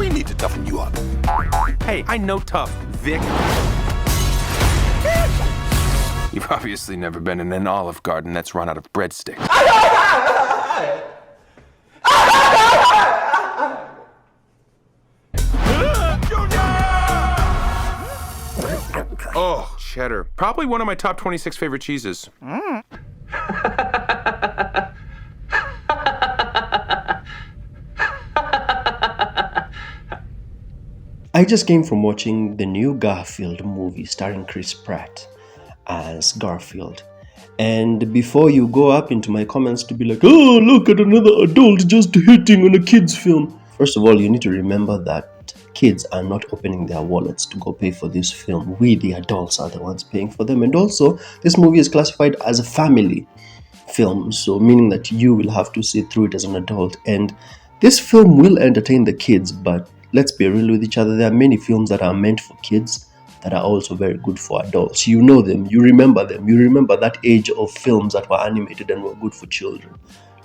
We need to toughen you up. Hey, I know tough, Vic. You've obviously never been in an Olive Garden that's run out of breadsticks. Oh, cheddar. Probably one of my top 26 favorite cheeses. I just came from watching the new Garfield movie starring Chris Pratt as Garfield. And before you go up into my comments to be like, oh, look at another adult just hitting on a kid's film. First of all, you need to remember that kids are not opening their wallets to go pay for this film. We, the adults, are the ones paying for them. And also, this movie is classified as a family film, so meaning that you will have to sit through it as an adult. And this film will entertain the kids, but let's be real with each other. There are many films that are meant for kids that are also very good for adults. You know them, you remember them. You remember that age of films that were animated and were good for children.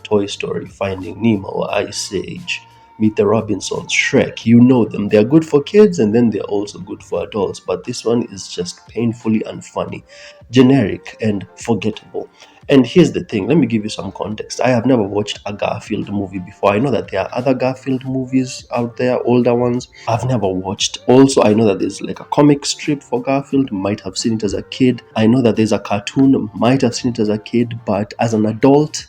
Toy Story, Finding Nemo, Ice Age, Meet the Robinsons, Shrek. You know them. They're good for kids and then they're also good for adults. But this one is just painfully unfunny, generic, and forgettable. And here's the thing, let me give you some context. I have never watched a Garfield movie before. I know that there are other Garfield movies out there, older ones. I've never watched. Also, I know that there's like a comic strip for Garfield, might have seen it as a kid. I know that there's a cartoon, might have seen it as a kid, but as an adult,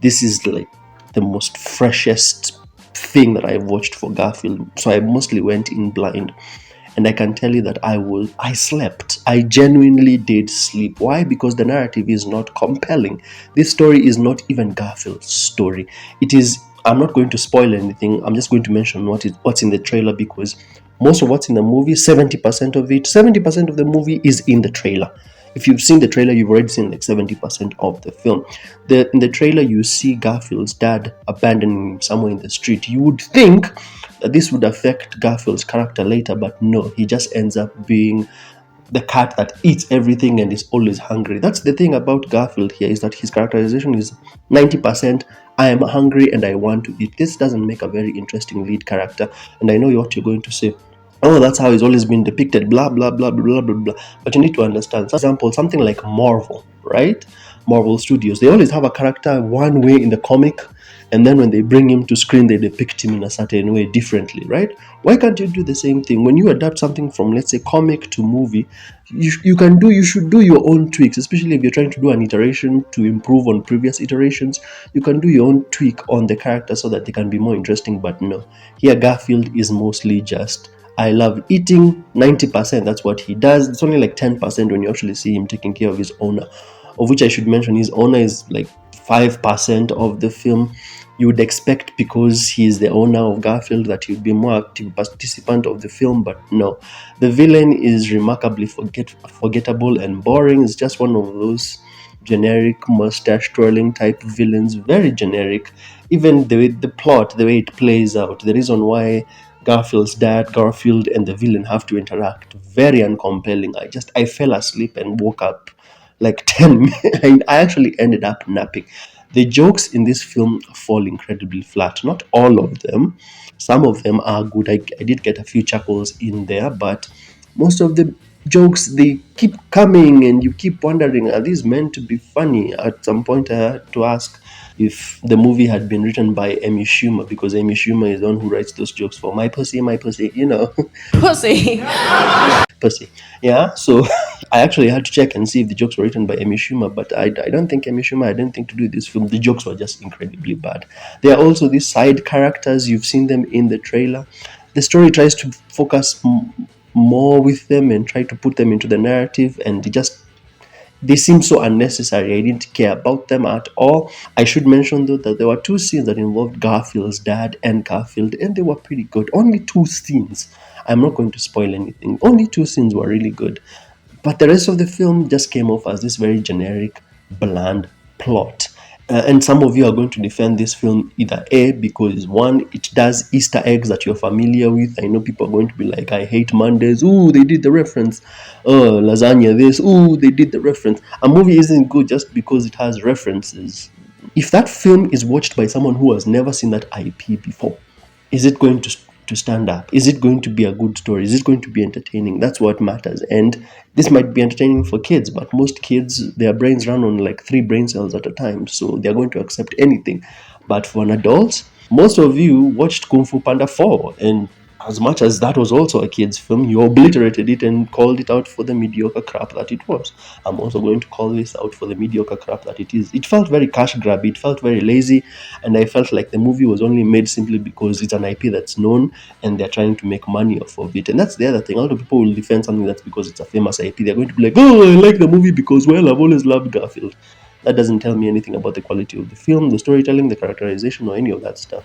this is like the most freshest thing that I've watched for Garfield. So I mostly went in blind. And I can tell you that I slept. I genuinely did sleep. Why? Because the narrative is not compelling. This story is not even Garfield's story. It is, I'm not going to spoil anything. I'm just going to mention what's in the trailer, because most of what's in the movie, 70% of the movie is in the trailer. If you've seen the trailer, you've already seen like 70% of the film. In the trailer, you see Garfield's dad abandoning him somewhere in the street. You would think that this would affect Garfield's character later, but no, he just ends up being the cat that eats everything and is always hungry. That's the thing about Garfield here, is that his characterization is 90%, I am hungry and I want to eat. This doesn't make a very interesting lead character, and I know what you're going to say. Oh, that's how he's always been depicted, blah, blah, blah, blah, blah, blah. But you need to understand, for example, something like Marvel, right? Marvel Studios, they always have a character one way in the comic, and then when they bring him to screen, they depict him in a certain way differently, right? Why can't you do the same thing? When you adapt something from, let's say, comic to movie, you should do your own tweaks, especially if you're trying to do an iteration to improve on previous iterations. You can do your own tweak on the character so that they can be more interesting. But no, here Garfield is mostly just, I love eating. 90%, that's what he does. It's only like 10% when you actually see him taking care of his owner, of which I should mention his owner is like 5% of the film. You would expect, because he is the owner of Garfield, that he would be more active participant of the film, but no. The villain is remarkably forgettable and boring. It's just one of those generic mustache twirling type villains, very generic. Even the way the plot, the way it plays out, the reason why Garfield's dad, Garfield, and the villain have to interact, very uncompelling. I fell asleep and woke up like 10 minutes. I actually ended up napping. The jokes in this film fall incredibly flat. Not all of them. Some of them are good. I did get a few chuckles in there, but most of the jokes, they keep coming and you keep wondering, are these meant to be funny? At some point I had to ask if the movie had been written by Amy Schumer, because Amy Schumer is the one who writes those jokes for my pussy, you know. Pussy. Pussy. Yeah, so I actually had to check and see if the jokes were written by Amy Schumer, but I don't think Amy Schumer had anything to do with this film. The jokes were just incredibly bad. There are also these side characters. You've seen them in the trailer. The story tries to focus more with them and try to put them into the narrative, and they seem so unnecessary. I didn't care about them at all. I should mention, though, that there were 2 scenes that involved Garfield's dad and Garfield, and they were pretty good. Only 2 scenes. I'm not going to spoil anything. Only 2 scenes were really good. But the rest of the film just came off as this very generic, bland plot. And some of you are going to defend this film either A, because one, it does Easter eggs that you're familiar with. I know people are going to be like, I hate Mondays. Ooh, they did the reference. Lasagna this. Ooh, they did the reference. A movie isn't good just because it has references. If that film is watched by someone who has never seen that IP before, is it going to to stand up? Is it going to be a good story? Is it going to be entertaining? That's what matters. And this might be entertaining for kids, but most kids, their brains run on like 3 brain cells at a time, so they're going to accept anything. But for an adult, most of you watched Kung Fu Panda 4, and as much as that was also a kid's film, you obliterated it and called it out for the mediocre crap that it was. I'm also going to call this out for the mediocre crap that it is. It felt very cash grabby, it felt very lazy, and I felt like the movie was only made simply because it's an IP that's known and they're trying to make money off of it. And that's the other thing. A lot of people will defend something that's because it's a famous IP. They're going to be like, oh, I like the movie because, well, I've always loved Garfield. That doesn't tell me anything about the quality of the film, the storytelling, the characterization, or any of that stuff.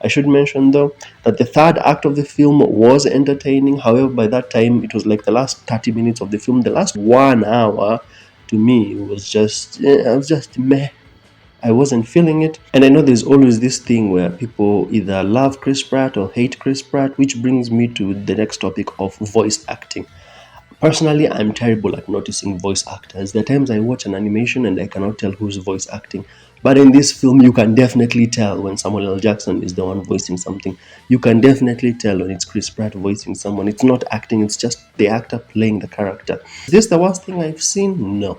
I should mention though that the third act of the film was entertaining. However, by that time it was like the last 30 minutes of the film. The last 1 hour to me was just meh. I wasn't feeling it. And I know there's always this thing where people either love Chris Pratt or hate Chris Pratt, which brings me to the next topic of voice acting. Personally, I'm terrible at noticing voice actors. There are times I watch an animation and I cannot tell who's voice acting. But in this film, you can definitely tell when Samuel L. Jackson is the one voicing something. You can definitely tell when it's Chris Pratt voicing someone. It's not acting, it's just the actor playing the character. Is this the worst thing I've seen? No.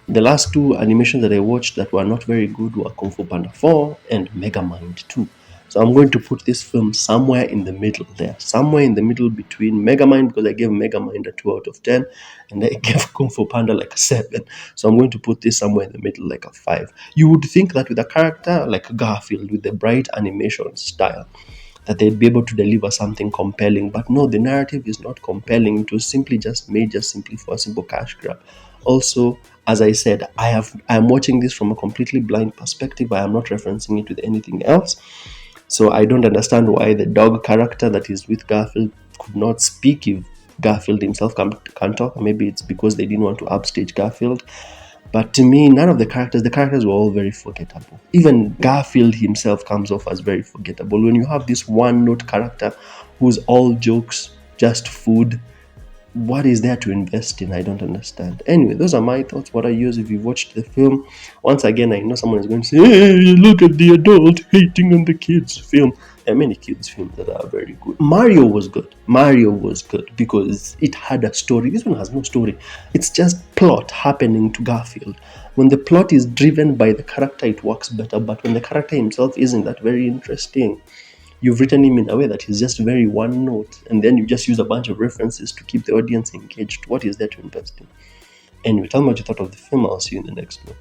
The last 2 animations that I watched that were not very good were Kung Fu Panda 4 and Megamind 2. So I'm going to put this film somewhere in the middle there. Somewhere in the middle between Megamind, because I gave Megamind a 2 out of 10, and I gave Kung Fu Panda like a 7. So I'm going to put this somewhere in the middle, like a 5. You would think that with a character like Garfield, with the bright animation style, that they'd be able to deliver something compelling. But no, the narrative is not compelling. It was simply just made just simply for a simple cash grab. Also, as I said, I'm watching this from a completely blind perspective. I am not referencing it with anything else. So I don't understand why the dog character that is with Garfield could not speak if Garfield himself can't talk. Maybe it's because they didn't want to upstage Garfield. But to me, none of the characters were all very forgettable. Even Garfield himself comes off as very forgettable. When you have this one-note character who's all jokes, just food, what is there to invest in? I don't understand. Anyway, those are my thoughts. What are yours if you've watched the film? Once again, I know someone is going to say, hey, look at the adult hating on the kids film. There are many kids films that are very good. Mario was good because it had a story. This one has no story. It's just plot happening to Garfield. When the plot is driven by the character, it works better. But when the character himself isn't that very interesting, you've written him in a way that he's just very one note, and then you just use a bunch of references to keep the audience engaged. What is there to invest in? Anyway, tell me what you thought of the film. I'll see you in the next one.